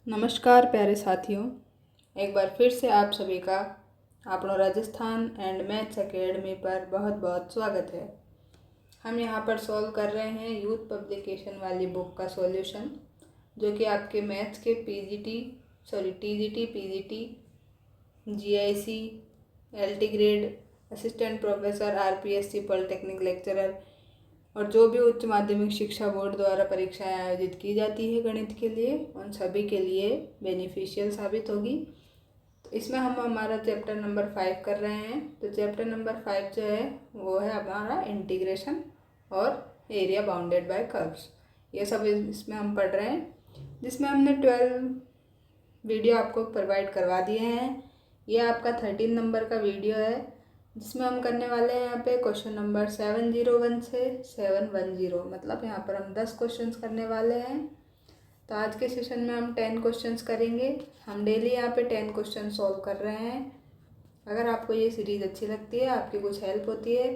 नमस्कार प्यारे साथियों, एक बार फिर से आप सभी का आपनो राजस्थान एंड मैथ्स एकेडमी पर बहुत बहुत स्वागत है। हम यहाँ पर सॉल्व कर रहे हैं यूथ पब्लिकेशन वाली बुक का सॉल्यूशन, जो कि आपके मैथ्स के TGT, PGT, GIC, LT grade, assistant professor, RPSC, polytechnic lecturer और जो भी उच्च माध्यमिक शिक्षा बोर्ड द्वारा परीक्षाएं आयोजित की जाती है गणित के लिए, उन सभी के लिए बेनिफिशियल साबित होगी। तो इसमें हम हमारा चैप्टर नंबर 5 कर रहे हैं। तो चैप्टर नंबर 5 जो है वो है हमारा इंटीग्रेशन और एरिया बाउंडेड बाय कर्व्स। ये सब इसमें हम पढ़ रहे हैं, जिसमें हमने 12 वीडियो आपको प्रोवाइड करवा दिए हैं। ये आपका 13 नंबर का वीडियो है, जिसमें हम करने वाले हैं यहाँ पे क्वेश्चन नंबर 701 से 710। मतलब यहाँ पर हम 10 क्वेश्चंस करने वाले हैं। तो आज के सेशन में हम 10 क्वेश्चंस करेंगे। हम डेली यहाँ पे 10 क्वेश्चन सॉल्व कर रहे हैं। अगर आपको ये सीरीज़ अच्छी लगती है, आपकी कुछ हेल्प होती है,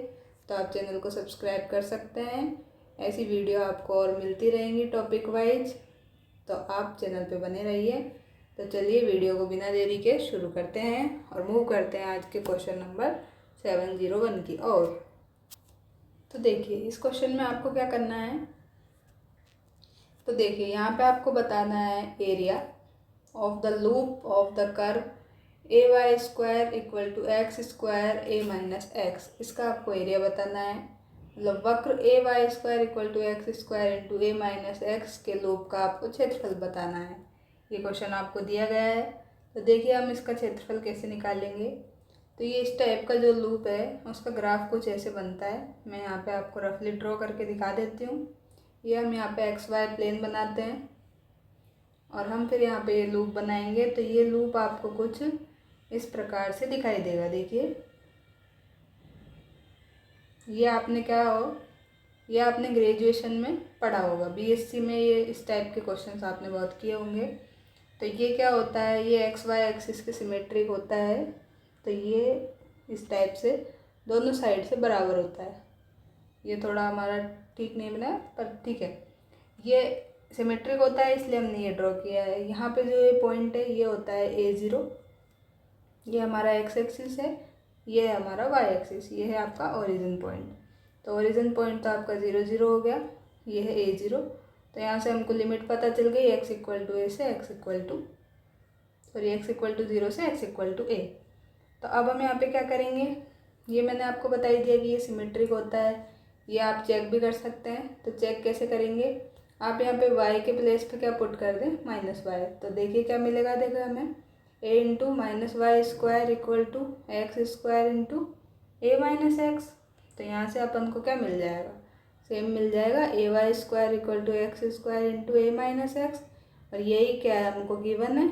तो आप चैनल को सब्सक्राइब कर सकते हैं। ऐसी वीडियो आपको और मिलती रहेंगी टॉपिक वाइज, तो आप चैनल पे बने रहिए। तो चलिए वीडियो को बिना देरी के शुरू करते हैं और मूव करते हैं आज के क्वेश्चन नंबर 701 की ओर। तो देखिए इस क्वेश्चन में आपको क्या करना है। तो देखिए यहाँ पे आपको बताना है area of the loop of the curve a y square equal to x square a minus x. इसका आपको एरिया बताना है। मतलब वक्र a y square equal to x square into a minus x के लूप का आपको क्षेत्रफल बताना है। ये क्वेश्चन आपको दिया गया है। तो देखिए हम इसका क्षेत्रफल कैसे निकालेंगे। तो ये इस टाइप का जो लूप है उसका ग्राफ कुछ ऐसे बनता है। मैं यहाँ पे आपको रफली ड्रॉ करके दिखा देती हूँ। ये हम यहाँ पे एक्स वाई प्लेन बनाते हैं और हम फिर यहाँ पे ये लूप बनाएंगे। तो ये लूप आपको कुछ इस प्रकार से दिखाई देगा। देखिए ये आपने ये आपने ग्रेजुएशन में पढ़ा होगा, बीएससी में ये इस टाइप के क्वेश्चंस आपने बहुत किए होंगे। तो ये क्या होता है, ये एक्स वाई एक्सिस के सिमेट्रिक होता है। तो ये इस टाइप से दोनों साइड से बराबर होता है। ये थोड़ा हमारा ठीक नहीं बना पर ठीक है। ये सिमेट्रिक होता है इसलिए हमने ये ड्रॉ किया है। यहाँ पे जो ये पॉइंट है ये होता है A0। ये हमारा एक्स एक्सिस है, ये है हमारा वाई एक्सिस, ये है आपका ओरिजिन पॉइंट। तो ओरिजिन पॉइंट तो आपका 0 0 हो गया, ये है A0। तो यहाँ से हमको लिमिट पता चल गई x इक्वल टू ए से x equal to x equal to 0 से x इक्वल टू ए। तो अब हम यहाँ पे क्या करेंगे, ये मैंने आपको बताई दिया कि ये सिमेट्रिक होता है। ये आप चेक भी कर सकते हैं। तो चेक कैसे करेंगे, आप यहाँ पे y के प्लेस पे क्या पुट कर दें, माइनस वाई। तो देखिए क्या मिलेगा, देखो हमें a into minus y square equal to x square into a minus x. तो यहाँ से अपन को क्या मिल जाएगा, सेम मिल जाएगा a y square equal to x square into a minus x. और यही क्या है हमको गिवन है,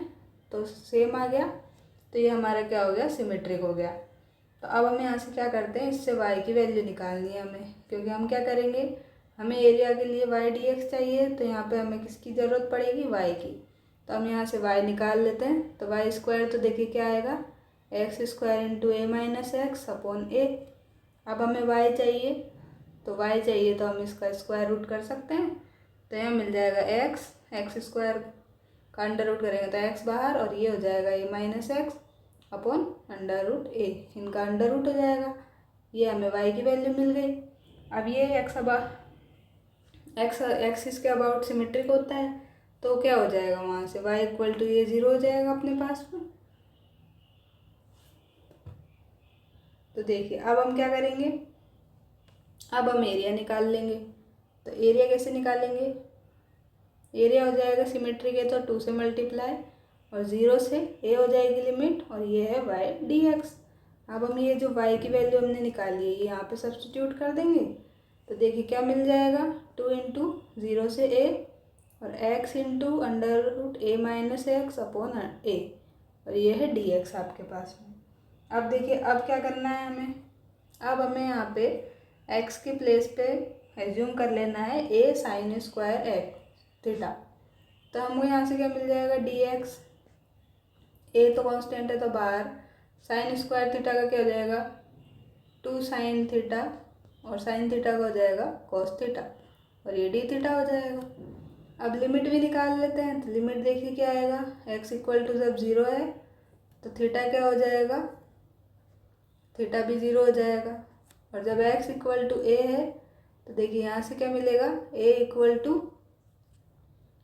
तो सेम आ गया। तो ये हमारा क्या हो गया, सिमेट्रिक हो गया। तो अब हम यहाँ से क्या करते हैं, इससे y की वैल्यू निकालनी है हमें, क्योंकि हम क्या करेंगे, हमें एरिया के लिए y dx चाहिए। तो यहाँ पे हमें किसकी ज़रूरत पड़ेगी, y की। तो हम यहाँ से y निकाल लेते हैं। तो वाई स्क्वायर तो देखिए क्या आएगा, x square into a minus x upon ए। अब हमें y चाहिए, तो y चाहिए तो हम इसका स्क्वायर रूट कर सकते हैं। तो यहाँ मिल जाएगा एक्स स्क्वायर का अंडर रूट करेंगे तो एक्स बाहर, और ये हो जाएगा a minus x upon under root a. इनका अंडर रूट हो जाएगा। ये हमें y की वैल्यू मिल गई। अब ये एक्सिस के अबाउट सिमेट्रिक होता है, तो क्या हो जाएगा वहाँ से y इक्वल टू ये 0 हो जाएगा अपने पास में। तो देखिए अब हम क्या करेंगे, अब हम एरिया निकाल लेंगे। तो एरिया कैसे निकालेंगे, एरिया हो जाएगा सिमेट्रिक है तो 2 से मल्टीप्लाई और 0 से ए हो जाएगी लिमिट, और ये है वाई डी एक्स। अब हम ये जो y की वैल्यू हमने निकाली है ये यहाँ पे सब्सटीट्यूट कर देंगे। तो देखिए क्या मिल जाएगा, 2 इंटू 0 से a और x इंटू अंडर रूट ए माइनस एक्स अपॉन ए, और ये है डी एक्स आपके पास में। अब देखिए अब क्या करना है हमें, अब हमें यहाँ पे x के प्लेस पे एज्यूम कर लेना है a sine square x theta. तो हमको यहाँ से क्या मिल जाएगा, डी एक्स, ए तो कांस्टेंट है तो बाहर, साइन स्क्वायर थीटा का क्या हो जाएगा, 2 साइन थीटा, और साइन थीटा का हो जाएगा कॉस थीटा, और ये डी थीटा हो जाएगा। अब लिमिट भी निकाल लेते हैं। तो लिमिट देखिए क्या आएगा, x इक्वल टू जब 0 है तो थीटा क्या हो जाएगा, थीटा भी 0 हो जाएगा। और जब x इक्वल टू a है तो देखिए यहाँ से क्या मिलेगा, a इक्वल टू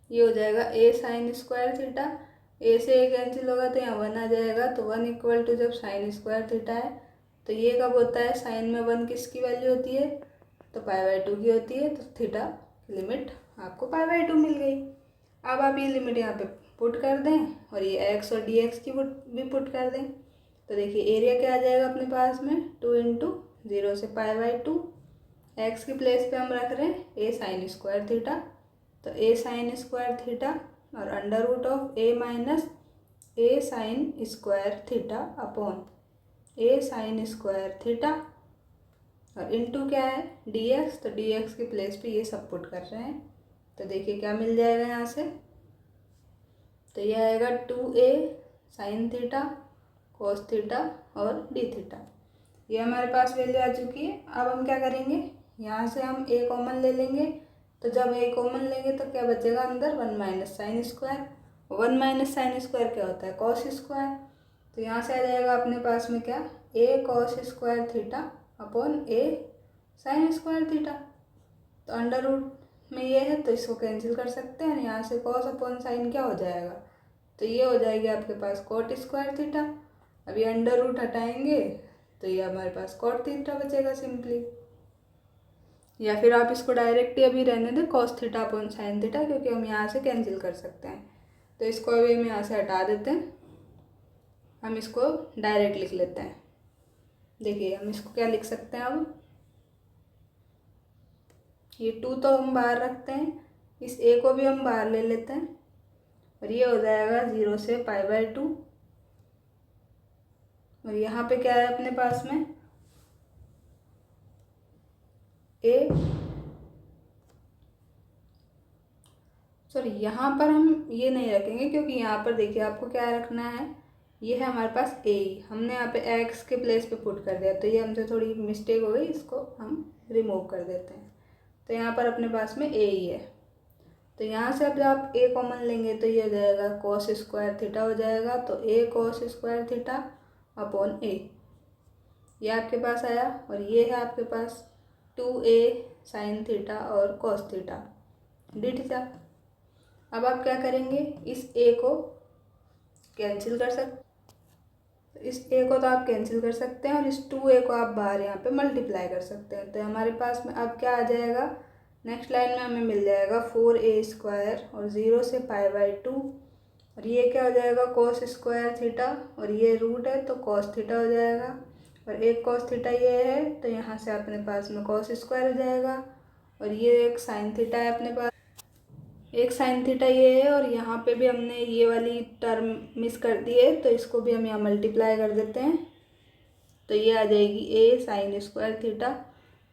ये हो जाएगा a sine square theta. a से a कैंसिल होगा तो यहाँ 1 आ जाएगा। तो 1 इक्वल टू जब साइन स्क्वायर थीटा है तो ये कब होता है, साइन में 1 किसकी वैल्यू होती है, तो π/2 की होती है। तो थीटा लिमिट आपको π/2 मिल गई। अब आप ये लिमिट यहाँ पे पुट कर दें और ये x और dx की भी पुट कर दें। तो देखिए एरिया क्या आ जाएगा अपने पास में, 2 इंटू 0 से π/2। x की प्लेस पे हम रख रहे हैं a साइन स्क्वायर थीटा, तो a साइन स्क्वायर थीटा और under root of a minus a sine square theta upon a sine square theta और इनटू क्या है dx, तो dx की प्लेस पे ये सब पुट कर रहे हैं। तो देखिए क्या मिल जाएगा यहाँ से, तो ये आएगा 2a sine theta cos theta और डी थीटा। ये हमारे पास वैल्यू आ चुकी है। अब हम क्या करेंगे, यहाँ से हम a कॉमन ले लेंगे। तो जब a कॉमन लेंगे तो क्या बचेगा अंदर, 1 minus sine square. 1 minus sine square क्या होता है, कॉस स्क्वायर। तो यहाँ से आ जाएगा अपने पास में क्या, a cos square theta upon a sine square theta. तो अंडर रूट में ये है तो इसको कैंसिल कर सकते हैं। यहाँ से कॉस अपॉन साइन क्या हो जाएगा, तो ये हो जाएगी आपके पास कॉट स्क्वायर थीटा। अब ये अंडर रूट हटाएंगे तो ये हमारे पास कॉट थीटा बचेगा सिंपली। या फिर आप इसको डायरेक्ट ही अभी रहने दें cos theta upon sine theta, क्योंकि हम यहाँ से कैंसिल कर सकते हैं। तो इसको अभी हम यहाँ से हटा देते हैं, हम इसको डायरेक्ट लिख लेते हैं। देखिए हम इसको क्या लिख सकते हैं, अब ये 2 तो हम बाहर रखते हैं, इस a को भी हम बाहर ले लेते हैं और ये हो जाएगा 0 से π/2। और यहाँ पे क्या है अपने पास में a, सॉरी यहाँ पर हम ये नहीं रखेंगे क्योंकि यहाँ पर देखिए आपको क्या रखना है, ये है हमारे पास a ही, हमने यहाँ पे x के प्लेस पे पुट कर दिया तो ये हमसे थोड़ी मिस्टेक हो गई, इसको हम रिमूव कर देते हैं। तो यहाँ पर अपने पास में a ही है। तो यहाँ से अब जब आप a कॉमन लेंगे तो ये हो जाएगा कॉस स्क्वायर थीटा हो जाएगा। तो a cos square theta upon a, ये आपके पास आया। और ये है आपके पास 2a साइन थीटा और कॉस थीटा डी थीटा। अब आप क्या करेंगे, इस a को कैंसिल कर सकते, इस a को तो आप कैंसिल कर सकते हैं और इस 2a को आप बाहर यहाँ पे मल्टीप्लाई कर सकते हैं। तो हमारे पास में अब क्या आ जाएगा, नेक्स्ट लाइन में हमें मिल जाएगा 4a स्क्वायर और 0 से π/2 और ये क्या हो जाएगा कॉस स्क्वायर थीटा और ये रूट है तो कॉस थीटा हो जाएगा। और एक कॉस थीटा ये है तो यहाँ से अपने पास में कॉस स्क्वायर हो जाएगा। और ये एक साइन थीटा है अपने पास, एक साइन थीटा ये है और यहाँ पे भी हमने ये वाली टर्म मिस कर दी है तो इसको भी हम यहाँ मल्टीप्लाई कर देते हैं। तो ये आ जाएगी a साइन स्क्वायर थीटा।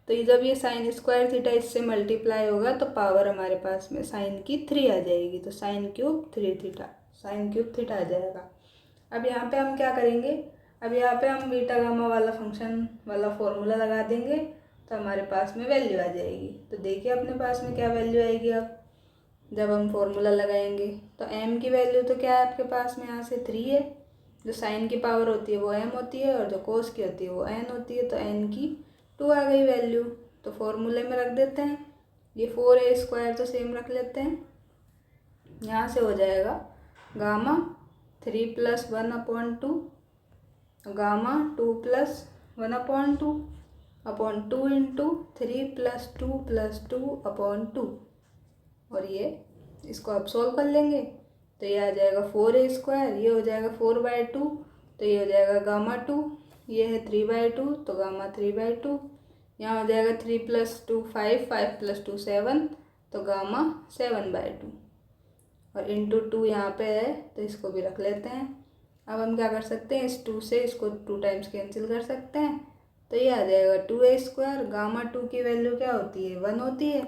तो ये जब ये साइन स्क्वायर थीटा इससे मल्टीप्लाई होगा तो पावर हमारे पास में साइन की 3 आ जाएगी। तो sine cube 3 theta, sine cube theta आ जाएगा। अब यहाँ पे हम क्या करेंगे, अब यहाँ पे हम बीटा गामा वाला फंक्शन वाला फॉर्मूला लगा देंगे तो हमारे पास में वैल्यू आ जाएगी। तो देखिए अपने पास में क्या वैल्यू आएगी, अब जब हम फॉर्मूला लगाएंगे तो m की वैल्यू तो क्या है आपके पास में यहाँ से 3 है, जो साइन की पावर होती है वो m होती है और जो कोस की होती है वो n होती है। तो n की 2 आ गई वैल्यू। तो फॉर्मूले में रख देते हैं, ये 4a स्क्वायर तो सेम रख लेते हैं। यहाँ से हो जाएगा गामा 3 + 1/2 गामा 2 + 1/2 अपॉन 2 इंटू 3 + 2 + 2/2। और ये इसको आप सोल्व कर लेंगे तो ये आ जाएगा 4a स्क्वायर, ये हो जाएगा 4/2 तो ये हो जाएगा गामा 2, ये है 3/2 तो गामा 3/2। यहाँ हो जाएगा 3 + 2 5, 5 + 2 7 तो गामा 7/2 और इंटू 2 यहाँ पे है तो इसको भी रख लेते हैं। अब हम क्या कर सकते हैं, इस 2 से इसको 2 टाइम्स कैंसिल कर सकते हैं। तो ये आ जाएगा 2a स्क्वायर, गामा 2 की वैल्यू क्या होती है 1 होती है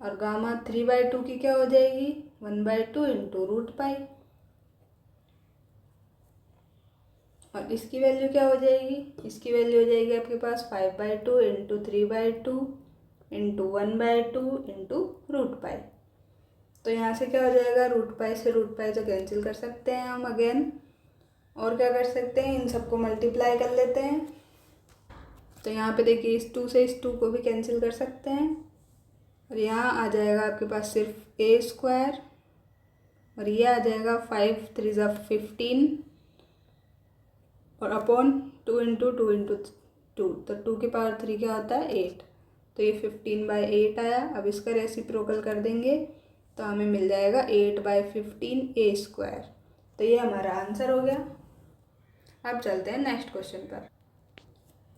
और गामा 3/2 की क्या हो जाएगी 1/2 इंटू रूट पाई। और इसकी वैल्यू क्या हो जाएगी, इसकी वैल्यू हो जाएगी आपके पास 5/2 into 3/2 into 1/2 into root pi. तो यहाँ से क्या हो जाएगा, रूट पाई से रूट पाई तो कैंसिल कर सकते हैं हम अगेन। और क्या कर सकते हैं, इन सबको मल्टीप्लाई कर लेते हैं। तो यहाँ पे देखिए इस 2 से इस 2 को भी कैंसिल कर सकते हैं और यहाँ आ जाएगा आपके पास सिर्फ ए स्क्वायर और ये आ जाएगा 5 3 ज़ा 15 और अपॉन 2 इंटू 2 इंटू 2, तो 2 की पावर 3 क्या होता है 8, तो ये 15/8 आया। अब इसका रेसिप्रोकल कर देंगे तो हमें मिल जाएगा 8/15 ए स्क्वायर। तो ये हमारा आंसर हो गया। अब चलते हैं नेक्स्ट क्वेश्चन पर।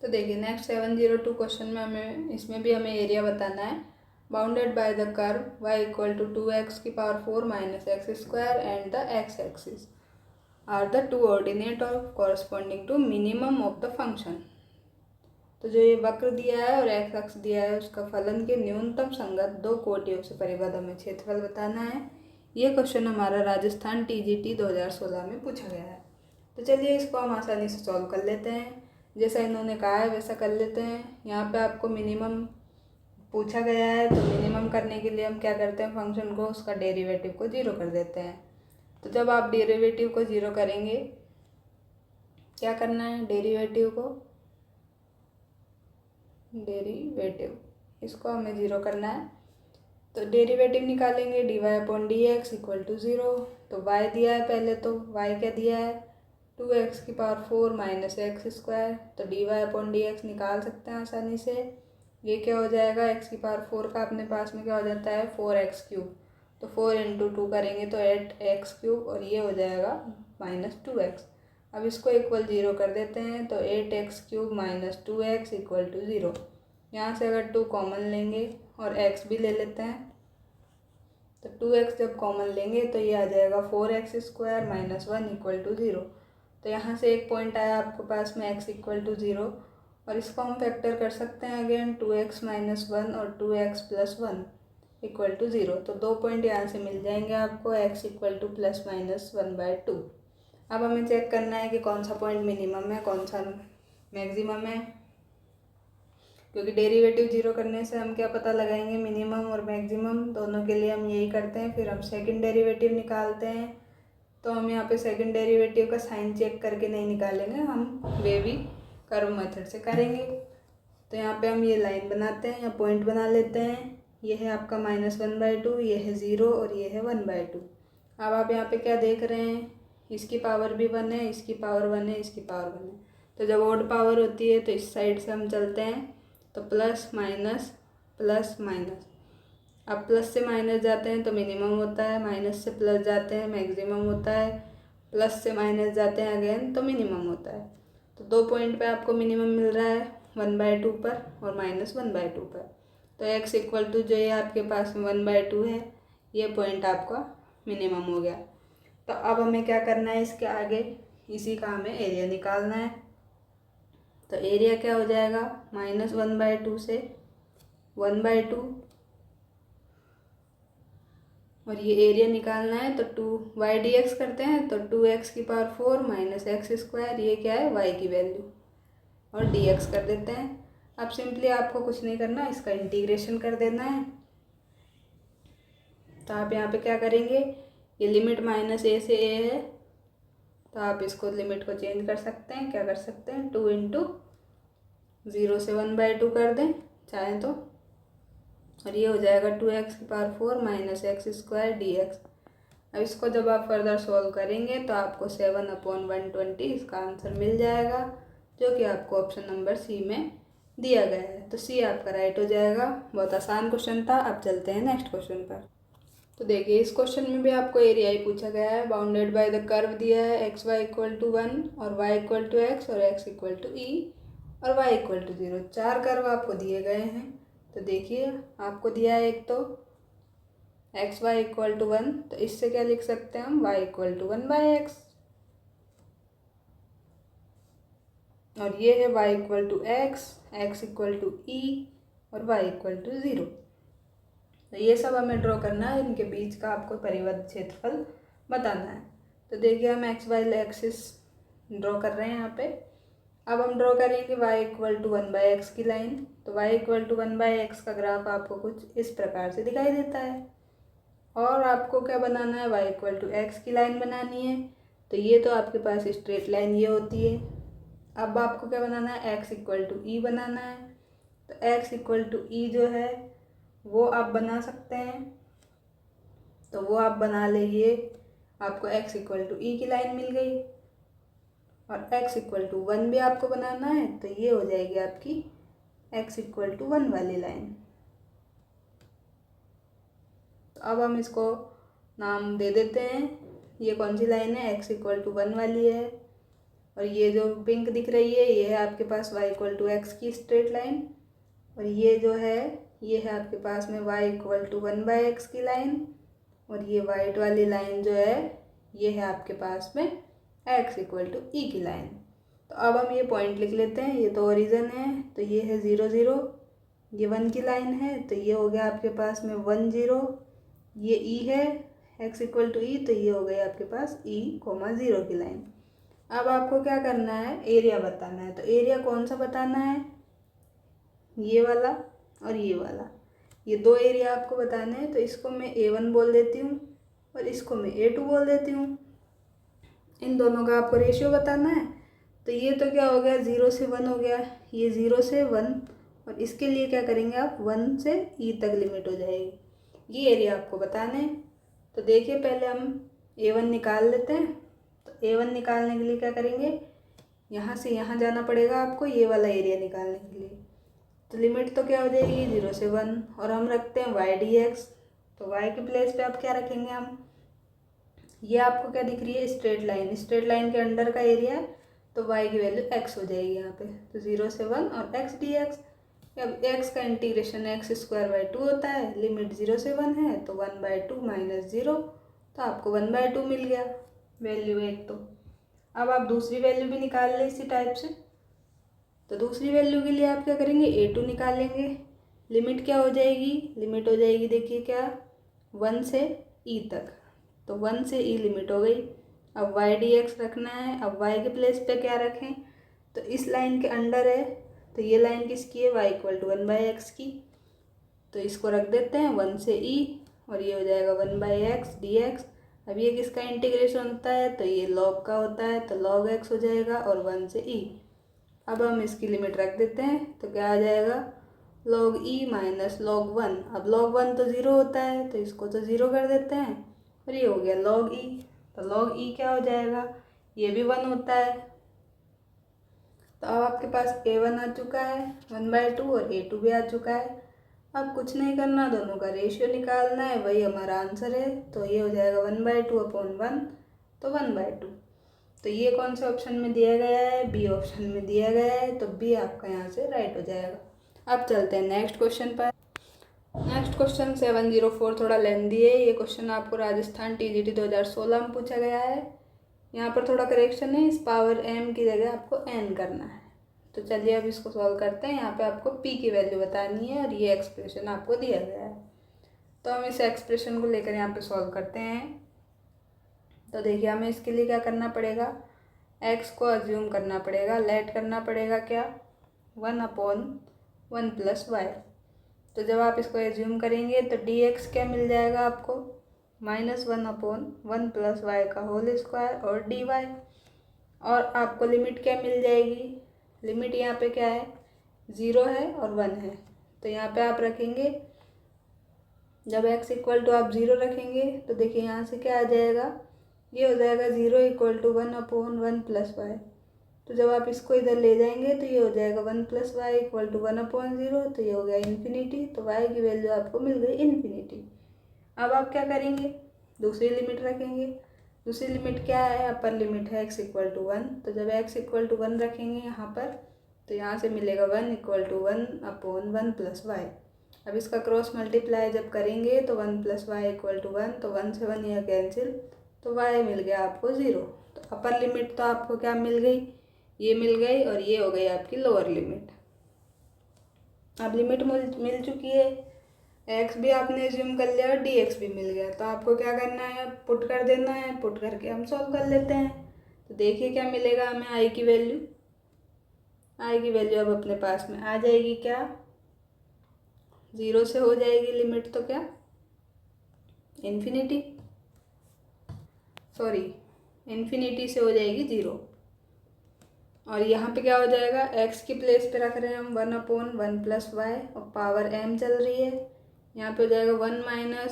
तो देखिए नेक्स्ट 702 क्वेश्चन में इसमें भी हमें एरिया बताना है। Bounded by the curve y equal to 2x की power 4 minus x square and the x axis are the two ordinate of corresponding to minimum of the function. तो जो ये वक्र दिया है और एक्स अक्ष दिया है उसका फलन के न्यूनतम संगत दो कोटियों से परिबद्ध हमें क्षेत्रफल बताना है। ये क्वेश्चन हमारा राजस्थान TGT 2016 में पूछा गया है। तो चलिए इसको हम आसानी से सॉल्व कर लेते हैं। जैसा इन्होंने कहा है वैसा कर लेते हैं। यहाँ पे आपको मिनिमम पूछा गया है तो मिनिमम करने के लिए हम क्या करते हैं, फंक्शन को उसका डेरिवेटिव को 0 कर देते हैं। तो जब आप डेरिवेटिव को 0 करेंगे, क्या करना है, डेरिवेटिव इसको हमें 0 करना है। तो डेरिवेटिव निकालेंगे dy/dx इक्वल टू 0। तो y दिया है पहले, तो y क्या दिया है 2x की पावर 4 माइनस एक्स स्क्वायर। तो dy/dx निकाल सकते हैं आसानी से। ये क्या हो जाएगा, x की पावर 4 का अपने पास में क्या हो जाता है 4x³। तो 4 इंटू 2 करेंगे तो 8x³ और ये हो जाएगा -2x। अब इसको इक्वल 0 कर देते हैं तो 8x³ minus 2x equal to 0। यहाँ से अगर 2 कॉमन लेंगे और x भी ले लेते हैं तो 2x जब कॉमन लेंगे तो ये आ जाएगा 4x² माइनस 1 इक्वल टू 0। तो यहाँ से एक पॉइंट आया आपके पास में x इक्वल टू 0 और इसको हम फैक्टर कर सकते हैं अगेन 2x माइनस 1 और 2x प्लस 1 इक्वल टू 0। तो 2 पॉइंट यहाँ से मिल जाएंगे आपको, x equal two plus minus 1/2। अब हमें चेक करना है कि कौन सा पॉइंट मिनिमम है कौन सा मैक्सिमम है, क्योंकि डेरिवेटिव 0 करने से हम क्या पता लगाएंगे, मिनिमम और मैक्सिमम दोनों के लिए हम यही करते हैं। फिर हम सेकंड डेरिवेटिव निकालते हैं। तो हम यहाँ पे सेकंड डेरिवेटिव का साइन चेक करके नहीं निकालेंगे, हम वेवी कर्व मेथड से करेंगे। तो यहाँ पे हम ये लाइन बनाते हैं या पॉइंट बना लेते हैं। ये है आपका -1/2, ये है 0 और ये है 1/2। अब आप यहाँ पे क्या देख रहे हैं, इसकी पावर भी 1 है, इसकी पावर 1 है, इसकी पावर 1 है। तो जब ऑड पावर होती है तो इस साइड से हम चलते हैं तो प्लस माइनस प्लस माइनस। अब प्लस से माइनस जाते हैं तो मिनिमम होता है, माइनस से प्लस जाते हैं मैक्सिमम होता है, प्लस से माइनस जाते हैं अगेन तो मिनिमम होता है। तो 2 पॉइंट पे आपको मिनिमम मिल रहा है 1/2 पर और -1/2 पर। तो x इक्वल टू जो ये आपके पास में 1/2 है, ये पॉइंट आपका मिनिमम हो गया। तो अब हमें क्या करना है, इसके आगे इसी का हमें एरिया निकालना है। तो एरिया क्या हो जाएगा, -1/2 से 1/2 और ये एरिया निकालना है तो 2y/dx करते हैं तो 2x की पावर 4 माइनस x², ये क्या है y की वैल्यू, और dx कर देते हैं। अब सिंपली आपको कुछ नहीं करना, इसका इंटीग्रेशन कर देना है। तो आप यहाँ पे क्या करेंगे, ये लिमिट -a से a है तो आप इसको लिमिट को चेंज कर सकते हैं। क्या कर सकते हैं, 2 इंटू 0 से 1/2 कर दें चाहें तो, और ये हो जाएगा 2x की पावर 4 माइनस x² dx। अब इसको जब आप फर्दर सॉल्व करेंगे तो आपको 7/120 इसका आंसर मिल जाएगा, जो कि आपको ऑप्शन नंबर सी में दिया गया है। तो सी आपका राइट हो जाएगा। बहुत आसान क्वेश्चन था। अब चलते हैं नेक्स्ट क्वेश्चन पर। तो देखिए इस क्वेश्चन में भी आपको एरिया ही पूछा गया है। बाउंडेड बाय द कर्व दिया है xy इक्वल टू 1 और y इक्वल टू x और x इक्वल टू e और y इक्वल टू 0। 4 कर्व आपको दिए गए हैं। तो देखिए आपको दिया है एक तो xy इक्वल टू 1, तो इससे क्या लिख सकते हैं हम, y इक्वल टू 1/x, और ये है y equal to x, x equal to e और y इक्वल टू 0। तो ये सब हमें ड्रॉ करना है, इनके बीच का आपको परिबद्ध क्षेत्रफल बताना है। तो देखिए हम एक्स वाई एक्सिस ड्रॉ कर रहे हैं यहाँ पे। अब हम ड्रॉ करेंगे y इक्वल टू 1/x की लाइन। तो y इक्वल टू 1/x का ग्राफ आपको कुछ इस प्रकार से दिखाई देता है। और आपको क्या बनाना है, y इक्वल टू एक्स की लाइन बनानी है। तो ये तो आपके पास स्ट्रेट लाइन ये होती है। अब आपको क्या बनाना है, x इक्वल टू ई बनाना है। तो x इक्वल टू ई जो है वो आप बना सकते हैं, तो वो आप बना लीजिए। आपको x इक्वल टू ई की लाइन मिल गई और x इक्वल टू वन भी आपको बनाना है, तो ये हो जाएगी आपकी x इक्वल टू वन वाली लाइन। तो अब हम इसको नाम दे देते हैं। ये कौन सी लाइन है, x इक्वल टू वन वाली है। और ये जो पिंक दिख रही है ये है आपके पास y इक्वल टू एक्स की स्ट्रेट लाइन। और ये जो है ये है आपके पास में y equal to one by x की लाइन। और ये वाइट वाली लाइन जो है ये है आपके पास में x इक्वल टू ई की लाइन। तो अब हम ये पॉइंट लिख लेते हैं। ये तो ओरिजिन है, तो ये है 0 0, ये 1 की लाइन है, तो ये हो गया आपके पास में 1 0। ये ई है x इक्वल टू ई, तो ये हो गई आपके पास e कोमा 0 की लाइन। अब आपको क्या करना है, एरिया बताना है। तो एरिया कौन सा बताना है, ये वाला और ये वाला, ये दो एरिया आपको बताने हैं। तो इसको मैं A1 बोल देती हूँ और इसको मैं A2 बोल देती हूँ। इन दोनों का आपको रेशियो बताना है। तो ये तो क्या हो गया, 0 से 1 हो गया, ये 0 से 1। और इसके लिए क्या करेंगे आप, 1 से ई तक लिमिट हो जाएगी। ये एरिया आपको बताने हैं। तो देखिए पहले हम A1 निकाल लेते हैं। तो A1 निकालने के लिए क्या करेंगे, यहाँ से यहाँ जाना पड़ेगा आपको ये वाला एरिया निकालने के लिए। तो लिमिट तो क्या हो जाएगी 0 से 1, और हम रखते हैं y dx। तो y के प्लेस पे आप क्या रखेंगे हम, ये आपको क्या दिख रही है, स्ट्रेट लाइन। स्ट्रेट लाइन के अंडर का एरिया है, तो y की वैल्यू x हो जाएगी यहाँ पे। तो 0 से 1 और x dx। अब x का इंटीग्रेशन एक्स स्क्वायर बाई 2 होता है। लिमिट 0 से 1 है, तो 1/2 माइनस 0, तो आपको 1/2 मिल गया वैल्यू एक। तो अब आप दूसरी वैल्यू भी निकाल लें इसी टाइप से। तो दूसरी वैल्यू के लिए आप क्या करेंगे, A2 निकालेंगे। लिमिट क्या हो जाएगी, लिमिट हो जाएगी देखिए क्या, 1 से e तक। तो 1 से e लिमिट हो गई। अब y dx रखना है। अब y के प्लेस पे क्या रखें, तो इस लाइन के अंडर है, तो ये लाइन किसकी है, y equal to one by x की। तो इसको रख देते हैं 1 से e, और ये हो जाएगा 1 बाई एक्स डी एक्स। अब ये किसका इंटीग्रेशन होता है, तो ये log का होता है, तो log x हो जाएगा और 1 से e। अब हम इसकी लिमिट रख देते हैं, तो क्या आ जाएगा, log e माइनस log 1। अब log 1 तो 0 होता है, तो इसको तो 0 कर देते हैं, और ये हो गया log e। तो log e क्या हो जाएगा, ये भी 1 होता है। तो अब आपके पास A1 आ चुका है 1/2 और A2 भी आ चुका है। अब कुछ नहीं करना, दोनों का रेशियो निकालना है, वही हमारा आंसर है। तो ये हो जाएगा 1/2 अपॉन 1, तो 1/2। तो ये कौन से ऑप्शन में दिया गया है, बी ऑप्शन में दिया गया है। तो बी आपका यहाँ से राइट हो जाएगा। अब चलते हैं नेक्स्ट क्वेश्चन पर। नेक्स्ट क्वेश्चन 704 थोड़ा लेंदी है। ये क्वेश्चन आपको राजस्थान TGT 2016 में पूछा गया है। यहाँ पर थोड़ा करेक्शन है, इस पावर m की जगह आपको n करना है। तो चलिए अब इसको सॉल्व करते हैं। यहाँ पे आपको p की वैल्यू बतानी है और ये एक्सप्रेशन आपको दिया गया है। तो हम इस एक्सप्रेशन को लेकर यहाँ पे सॉल्व करते हैं। तो देखिए हमें इसके लिए क्या करना पड़ेगा, x को अज्यूम करना पड़ेगा, लेट करना पड़ेगा क्या, 1/1 प्लस वाई। तो जब आप इसको एज्यूम करेंगे तो dx क्या मिल जाएगा आपको, -1/1 प्लस वाई का होल स्क्वायर और dy। और आपको लिमिट क्या मिल जाएगी, लिमिट यहाँ पे क्या है, 0 है और 1 है। तो यहाँ पे आप रखेंगे, जब x इक्वल टू आप 0 रखेंगे तो देखिए यहाँ से क्या आ जाएगा, ये हो जाएगा 0 इक्वल टू 1/1 प्लस वाई। तो जब आप इसको इधर ले जाएंगे तो ये हो जाएगा 1 प्लस वाई इक्वल टू 1/0, तो ये हो गया इन्फिनिटी। तो y की वैल्यू आपको मिल गई इन्फिनिटी। अब आप क्या करेंगे, दूसरी लिमिट रखेंगे। दूसरी लिमिट क्या है, अपर लिमिट है x इक्वल टू 1। तो जब x इक्वल टू 1 रखेंगे यहाँ पर, तो यहाँ से मिलेगा 1 इक्वल टू 1/1 प्लस वाई। अब इसका क्रॉस मल्टीप्लाई जब करेंगे तो 1 प्लस वाई इक्वल टू 1, तो 1 से 1 यह कैंसिल, तो y मिल गया आपको 0। तो अपर लिमिट तो आपको क्या मिल गई, ये मिल गई, और ये हो गई आपकी लोअर लिमिट। अब लिमिट मिल चुकी है, x भी आपने एज्यूम कर लिया और dx भी मिल गया। तो आपको क्या करना है, पुट कर देना है, पुट करके हम सॉल्व कर लेते हैं। तो देखिए क्या मिलेगा हमें, i की वैल्यू, i की वैल्यू अब अपने पास में आ जाएगी क्या, 0 से हो जाएगी लिमिट, तो क्या इन्फिनिटी, सॉरी इन्फिनिटी से हो जाएगी 0। और यहाँ पे क्या हो जाएगा, x की प्लेस पे रख रहे हैं हम 1/1 + y और पावर m चल रही है। यहाँ पे हो जाएगा 1 - 1/1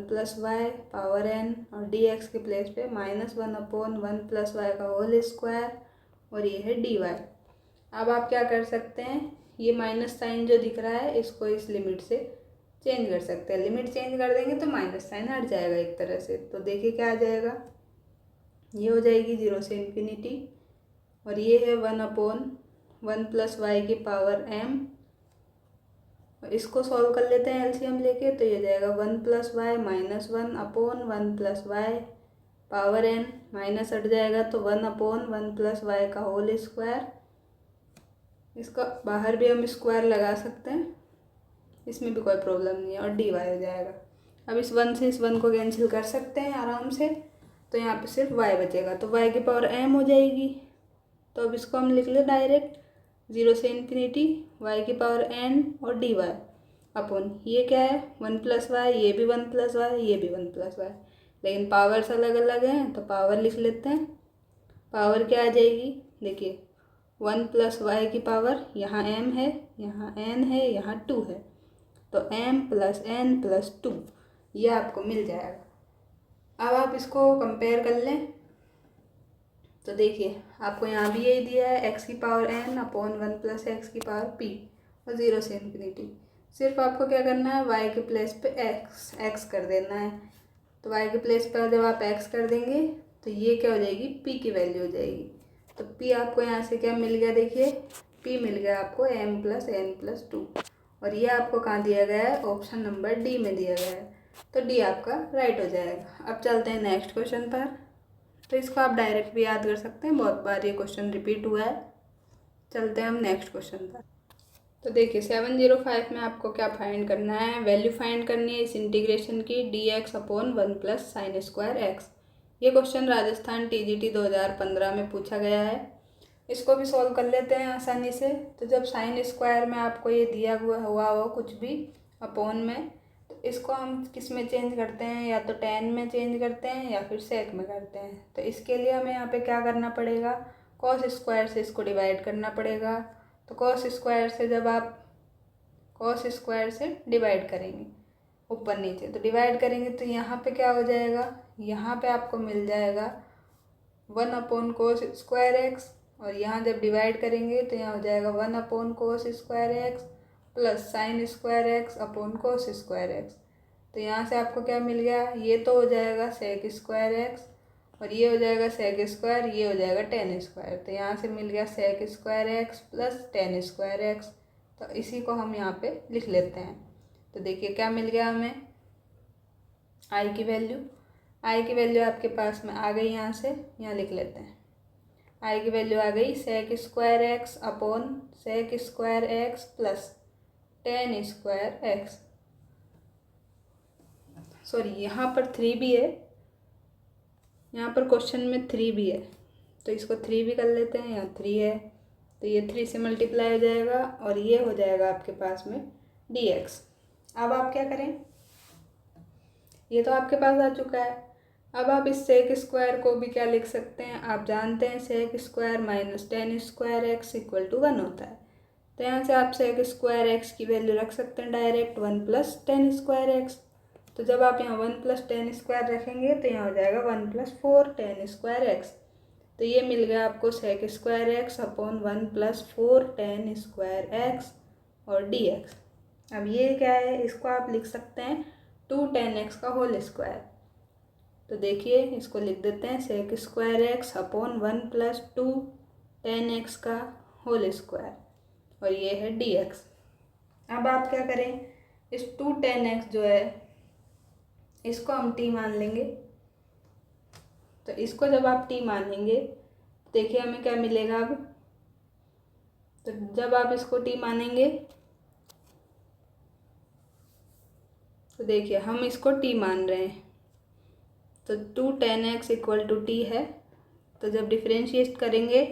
+ y पावर n और dx की प्लेस पे -1/1 + y का होल स्क्वायर और ये है dy। अब आप क्या कर सकते हैं, ये माइनस साइन जो दिख रहा है इसको इस लिमिट से चेंज कर सकते हैं। लिमिट चेंज कर देंगे तो माइनस साइन हट जाएगा एक तरह से। तो देखिए क्या आ जाएगा, ये हो जाएगी 0 से इन्फिनिटी और ये है 1/1 + y की पावर m। और इसको सॉल्व कर लेते हैं एलसीएम लेके, तो ये हो जाएगा 1 + y -1/1 + y power n, minus हट जाएगा तो 1/1 + y का होल स्क्वायर। इसका बाहर भी हम स्क्वायर लगा सकते हैं, इसमें भी कोई प्रॉब्लम नहीं है और dy हो जाएगा। अब इस 1 से इस 1 को कैंसिल कर सकते हैं आराम से, तो यहाँ पे सिर्फ y बचेगा, तो y की पावर m हो जाएगी। तो अब इसको हम लिख ले डायरेक्ट 0 से इन्फिनिटी y की पावर n और dy अपॉन ये क्या है 1 + y, ये भी 1 + y, ये भी 1 + y, लेकिन पावर्स अलग अलग हैं तो पावर लिख लेते हैं। पावर क्या आ जाएगी, देखिए 1 + y की पावर, यहाँ m है, यहाँ n है, यहाँ 2 है, तो m + n + 2 ये आपको मिल जाएगा। अब आप इसको कंपेयर कर लें तो देखिए आपको यहाँ भी यही दिया है x की पावर n अपॉन 1 + x की पावर p और 0 से इन्फिनिटी। सिर्फ आपको क्या करना है, y के प्लेस पे x कर देना है। तो y के प्लेस पर जब आप x कर देंगे तो ये क्या हो जाएगी, p की वैल्यू हो जाएगी। तो p आपको यहाँ से क्या मिल गया, देखिए p मिल गया आपको m + n + 2 और ये आपको कहाँ दिया गया है, ऑप्शन नंबर डी में दिया गया है। तो डी आपका राइट हो जाएगा। अब चलते हैं नेक्स्ट क्वेश्चन पर। तो इसको आप डायरेक्ट भी याद कर सकते हैं, बहुत बार ये क्वेश्चन रिपीट हुआ है। चलते हैं हम नेक्स्ट क्वेश्चन पर। तो देखिए 705 में आपको क्या फाइंड करना है, वैल्यू फाइंड करनी है इस इंटीग्रेशन की dx/1 + sin²x। ये क्वेश्चन राजस्थान टीजीटी 2015 में पूछा गया है। इसको भी सॉल्व कर लेते हैं आसानी से। तो जब साइन स्क्वायर में आपको ये दिया हुआ हो कुछ भी अपॉन में, तो इसको हम किस में चेंज करते हैं, या तो टेन में चेंज करते हैं या फिर सेक में करते हैं। तो इसके लिए हमें यहाँ पे क्या करना पड़ेगा, कॉस स्क्वायर से इसको डिवाइड करना पड़ेगा। तो कॉस स्क्वायर से जब आप कॉस स्क्वायर से डिवाइड करेंगे ऊपर नीचे, तो डिवाइड करेंगे तो यहाँ पे क्या हो जाएगा, यहाँ पे आपको मिल जाएगा 1/cos²x और यहाँ जब डिवाइड करेंगे तो यहाँ हो जाएगा 1/cos² plus sin²x upon cos²x। तो यहाँ से आपको क्या मिल गया, ये तो हो जाएगा sec² और ये हो जाएगा sec², ये हो जाएगा tan²। तो यहाँ से मिल गया sec² प्लस tan²। तो इसी को हम यहाँ पे लिख लेते हैं। तो देखिए क्या मिल गया हमें, आई की वैल्यू आपके पास में आ गई, यहाँ से यहाँ लिख लेते हैं। आई की वैल्यू आ गई sec² upon sec² plus tan²x। Sorry यहाँ पर 3 भी है, यहाँ पर क्वेश्चन में 3 भी है, तो इसको 3 भी कर लेते हैं। यहाँ 3 है तो ये 3 से मल्टीप्लाई हो जाएगा और ये हो जाएगा आपके पास में dx। अब आप क्या करें, ये तो आपके पास आ चुका है। अब आप इस sec² को भी क्या लिख सकते हैं, आप जानते हैं sec² माइनस tan²x = 1 होता है। तो यहाँ से आप sec² की वैल्यू रख सकते हैं डायरेक्ट 1 + tan²x। तो जब आप यहाँ 1 + tan² रखेंगे तो यहाँ हो जाएगा 1 + 4 tan²x। तो ये मिल गया आपको sec² अपॉन 1 + 4 tan²x और dx। अब ये क्या है, इसको आप लिख सकते हैं 2 tan x का होल स्क्वायर। तो देखिए इसको लिख देते हैं sec² अपॉन 1 + 2 tan x का होल स्क्वायर और ये है dx। अब आप क्या करें, इस 2 tan x जो है इसको हम t मान लेंगे। तो इसको जब आप t मानेंगे देखिए हमें क्या मिलेगा। अब तो जब आप इसको t मानेंगे तो देखिए हम इसको t मान रहे हैं, तो 2 tan x = t है। तो जब डिफ्रेंशिएट करेंगे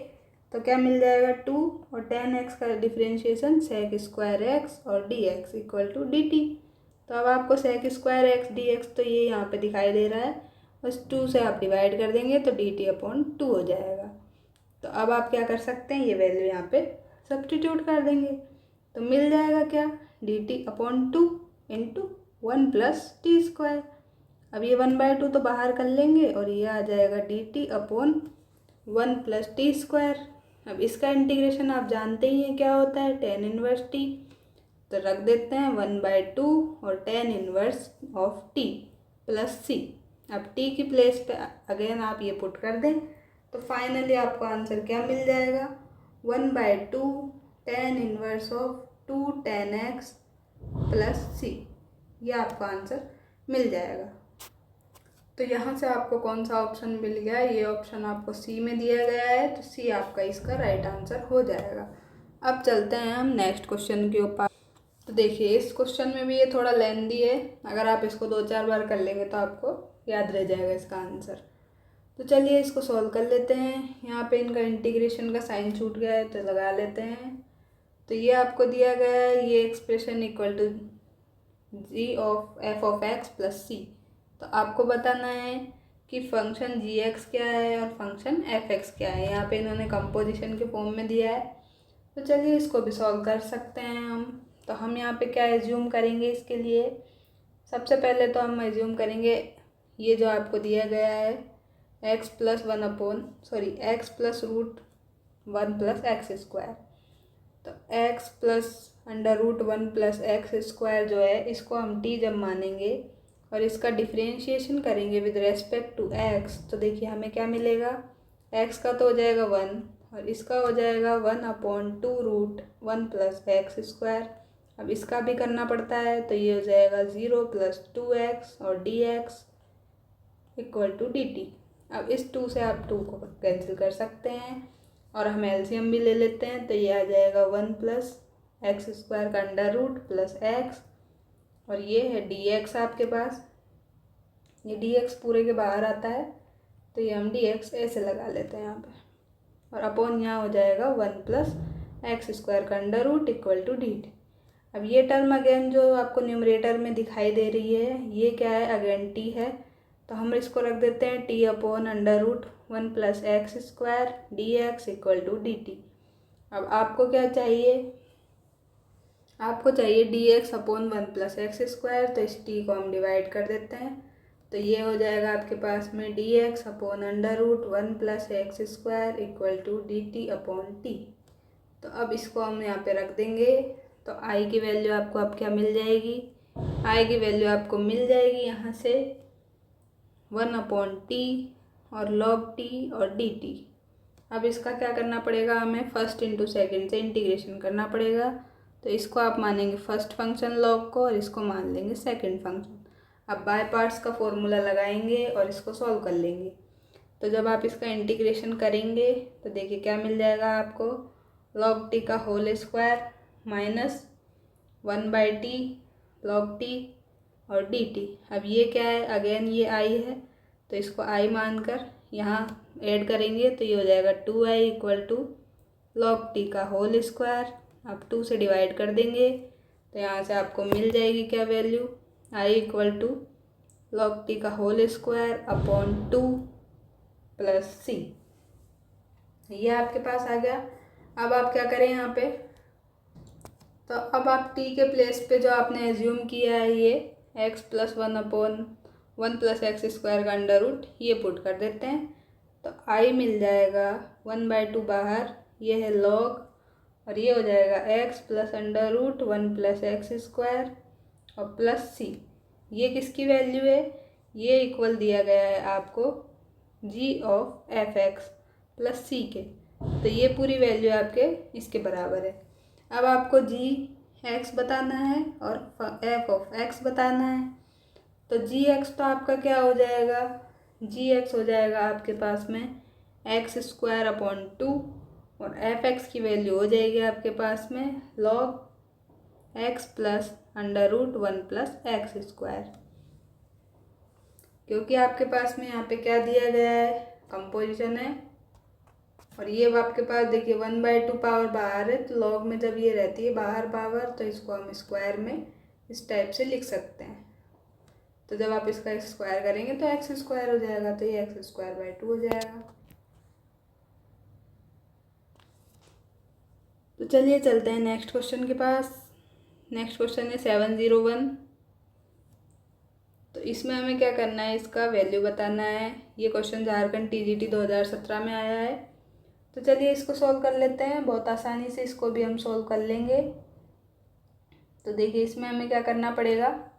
तो क्या मिल जाएगा 2 और tan x का डिफ्रेंशिएशन sec² x और dx = dt। तो अब आपको sec square x d x तो ये यहाँ पे दिखाई दे रहा है, बस 2 से आप डिवाइड कर देंगे तो डी टी अपॉन 2 हो जाएगा। तो अब आप क्या कर सकते हैं, ये वैल्यू यहाँ पे सब्स्टिट्यूट कर देंगे तो मिल जाएगा क्या, D T upon 2 into 1 plus T square. अब ये 1/2 तो बाहर कर लेंगे और ये आ जाएगा D T upon 1 plus T square. अब इसका इंटीग्रेशन आप जानते ही हैं क्या होता है, टेन इनवर्स टी, तो रख देते हैं 1/2 और tan inverse of t plus c. अब टी की प्लेस पे अगेन आप ये पुट कर दें तो फाइनली आपको आंसर क्या मिल जाएगा, 1/2 tan inverse of 2 tan x plus c, ये आपका आंसर मिल जाएगा। तो यहाँ से आपको कौन सा ऑप्शन मिल गया, ये ऑप्शन आपको सी में दिया गया है, तो सी आपका इसका राइट आंसर हो जाएगा। अब चलते हैं हम नेक्स्ट क्वेश्चन के ऊपर। तो देखिए इस क्वेश्चन में भी ये थोड़ा लेंदी है, अगर आप इसको 2-4 बार कर लेंगे तो आपको याद रह जाएगा इसका आंसर। तो चलिए इसको सॉल्व कर लेते हैं। यहाँ पे इनका इंटीग्रेशन का साइन छूट गया है तो लगा लेते हैं। तो ये आपको दिया गया है, ये expression equal to g of f of x plus c. तो आपको बताना है कि फंक्शन जी एक्स क्या है और फंक्शन एफ एक्स क्या है। यहाँ पे इन्होंने कंपोजिशन के फॉर्म में दिया है, तो चलिए इसको भी सॉल्व कर सकते हैं हम। तो हम यहाँ पे क्या एज्यूम करेंगे इसके लिए, सबसे पहले तो हम एज्यूम करेंगे ये जो आपको दिया गया है x plus root 1 plus x square. तो x plus √1 plus x square जो है इसको हम t जब मानेंगे और इसका डिफ्रेंशिएशन करेंगे विद रेस्पेक्ट टू x, तो देखिए हमें क्या मिलेगा, x का तो हो जाएगा 1 और इसका हो जाएगा 1/2 √1 प्लस एक्स स्क्वायर। अब इसका भी करना पड़ता है तो ये हो जाएगा 0 प्लस 2x और dx इक्वल टू dt। अब इस 2 से आप 2 को कैंसिल कर सकते हैं और हम एलसीएम भी ले लेते हैं, तो ये आ जाएगा 1 प्लस एक्स स्क्वायर का अंडर रूट प्लस एक्स और ये है dx आपके पास, ये dx पूरे के बाहर आता है तो ये हम dx ऐसे लगा लेते हैं यहाँ पे और अपॉन यहाँ हो जाएगा 1 प्लस एक्स स्क्वायर का under root equal to dt। अब ये टर्म अगेन जो आपको न्यूमरेटर में दिखाई दे रही है ये क्या है, अगेन t है, तो हम इसको रख देते हैं t upon under root 1 plus x square dx equal to dt। अब आपको क्या चाहिए, आपको चाहिए dx upon 1 plus x square, तो इस t को हम डिवाइड कर देते हैं तो ये हो जाएगा आपके पास में dx upon under root 1 plus x square equal to dt upon t। तो अब इसको हम यहाँ पे रख देंगे तो i की वैल्यू आपको अब क्या मिल जाएगी, i की वैल्यू आपको मिल जाएगी यहाँ से 1/t और log t और dt। अब इसका क्या करना पड़ेगा, हमें फर्स्ट इंटू सेकेंड से इंटीग्रेशन करना पड़ेगा, तो इसको आप मानेंगे फर्स्ट फंक्शन log को और इसको मान लेंगे सेकंड फंक्शन। अब बाय पार्ट्स का फॉर्मूला लगाएंगे और इसको सॉल्व कर लेंगे। तो जब आप इसका इंटीग्रेशन करेंगे तो देखिए क्या मिल जाएगा आपको, log t का whole square minus 1/t log t और dt। अब ये क्या है, अगेन ये i है तो इसको i मानकर यहाँ ऐड करेंगे तो ये हो जाएगा 2i equal to log t का होल स्क्वायर। अब 2 से डिवाइड कर देंगे तो यहाँ से आपको मिल जाएगी क्या value, i equal to log t का whole square upon 2 plus c, ये आपके पास आ गया। अब आप क्या करें यहाँ पे, तो अब आप t के प्लेस पे जो आपने एज्यूम किया है ये x plus 1/1 plus x square का अंडर रूट ये पुट कर देते हैं तो i मिल जाएगा 1/2 बाहर, ये है log और ये हो जाएगा x plus under root 1 plus x square और प्लस c। ये किसकी वैल्यू है, ये इक्वल दिया गया है आपको g of f x plus c के, तो ये पूरी वैल्यू आपके इसके बराबर है। अब आपको जी एक्स बताना है और एफ ऑफ एक्स बताना है, तो जी एक्स तो आपका क्या हो जाएगा, जी एक्स हो जाएगा आपके पास में एक्स स्क्वायर अपॉन 2 और एफ एक्स की वैल्यू हो जाएगी आपके पास में log x plus under root 1 plus x square, क्योंकि आपके पास में यहाँ पे क्या दिया गया है, कंपोजिशन है और ये आपके पास देखिए 1/2 पावर बाहर है, तो लॉग में जब ये रहती है बाहर पावर तो इसको हम स्क्वायर में इस टाइप से लिख सकते हैं। तो जब आप इसका स्क्वायर करेंगे तो एक्स स्क्वायर हो जाएगा, तो ये एक्स स्क्वायर बाई 2 हो जाएगा। तो चलिए चलते हैं नेक्स्ट क्वेश्चन के पास। नेक्स्ट क्वेश्चन है 701। तो इसमें हमें क्या करना है, इसका वैल्यू बताना है। ये क्वेश्चन झारखंड टीजीटी 2017 में आया है। तो चलिए इसको सॉल्व कर लेते हैं, बहुत आसानी से इसको भी हम सॉल्व कर लेंगे। तो देखिए इसमें हमें क्या करना पड़ेगा,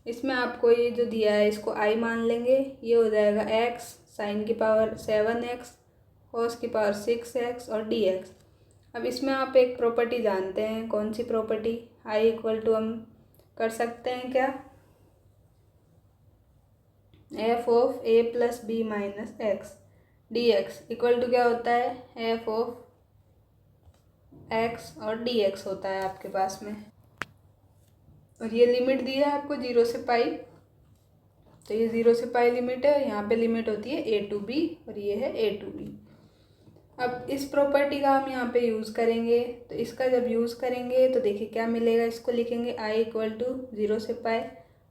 इसमें आपको ये जो दिया है इसको आई मान लेंगे। ये हो जाएगा एक्स साइन की पावर 7x कॉस की पावर 6x और dx। अब इसमें आप एक प्रॉपर्टी जानते हैं, कौन सी प्रॉपर्टी, आई इक्वल टू हम कर सकते हैं क्या, f of a plus b minus x d x equal to क्या होता है, एफ ऑफ एक्स और डी एक्स होता है आपके पास में। और ये लिमिट दी है आपको 0 से पाई, तो ये 0 से पाई लिमिट है और यहाँ पे लिमिट होती है a टू b और ये है a टू b। अब इस प्रॉपर्टी का हम यहाँ पे यूज़ करेंगे। तो इसका जब यूज़ करेंगे तो देखिए क्या मिलेगा, इसको लिखेंगे i इक्वल टू 0 से पाई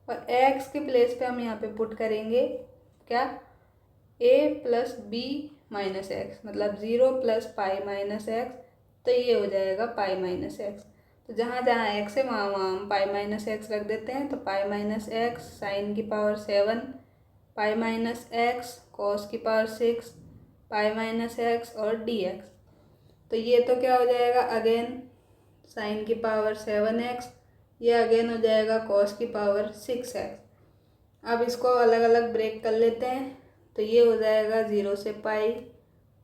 और x के प्लेस पे हम यहाँ पे पुट करेंगे क्या, a plus b minus x, मतलब 0 प्लस पाई माइनस एक्स, तो ये हो जाएगा पाई माइनस एक्स। तो जहाँ जहाँ x है वहाँ वहाँ हम पाई माइनस एक्स रख देते हैं। तो पाई माइनस एक्स साइन की power 7 pi minus x cos की पावर 6 पाई माइनस एक्स और dx। तो ये तो क्या हो जाएगा, अगेन साइन की पावर 7x, ये अगेन हो जाएगा कॉस की पावर 6x। अब इसको अलग अलग ब्रेक कर लेते हैं। तो ये हो जाएगा 0 से पाई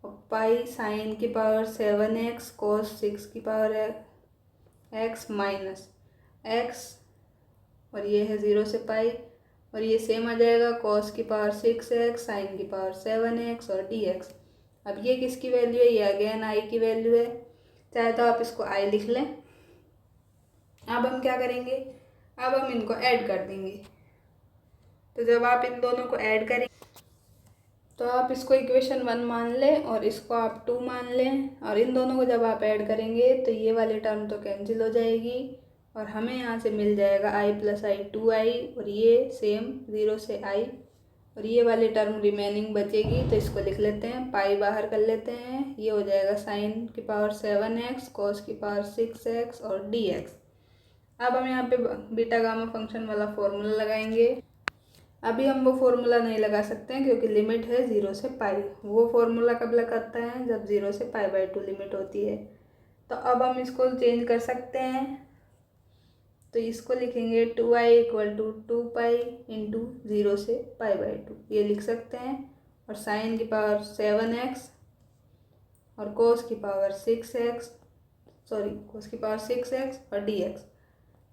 और पाई साइन की पावर 7x कॉस 6 की पावर x माइनस एक्स और ये है 0 से पाई और ये सेम आ जाएगा कॉस की पावर 6x साइन की पावर 7x और dx। अब ये किसकी वैल्यू है, ये अगेन आई की वैल्यू है, चाहे तो आप इसको आई लिख लें। अब हम क्या करेंगे, अब हम इनको ऐड कर देंगे। तो जब आप इन दोनों को ऐड करें तो आप इसको इक्वेशन 1 मान लें और इसको आप 2 मान लें, और इन दोनों को जब आप ऐड करेंगे तो ये वाली टर्म तो कैंसिल हो जाएगी और हमें यहाँ से मिल जाएगा i प्लस आई 2i और ये सेम 0 से i और ये वाली टर्म रिमेनिंग बचेगी। तो इसको लिख लेते हैं, पाई बाहर कर लेते हैं, ये हो जाएगा साइन की पावर 7x कॉस की पावर 6x और dx। अब हम यहाँ पे बीटा गामा फंक्शन वाला फॉर्मूला लगाएंगे। अभी हम वो फॉर्मूला नहीं लगा सकते हैं क्योंकि लिमिट है 0 से पाई। वो फॉर्मूला कब लगाता है, जब 0 से पाई बाई 2 लिमिट होती है। तो अब हम इसको चेंज कर सकते हैं। तो इसको लिखेंगे 2i equal to 2 pi into 0 से पाई बाई 2, ये लिख सकते हैं। और साइन की पावर 7x और कोस की पावर 6x, कोस की पावर 6x और dx।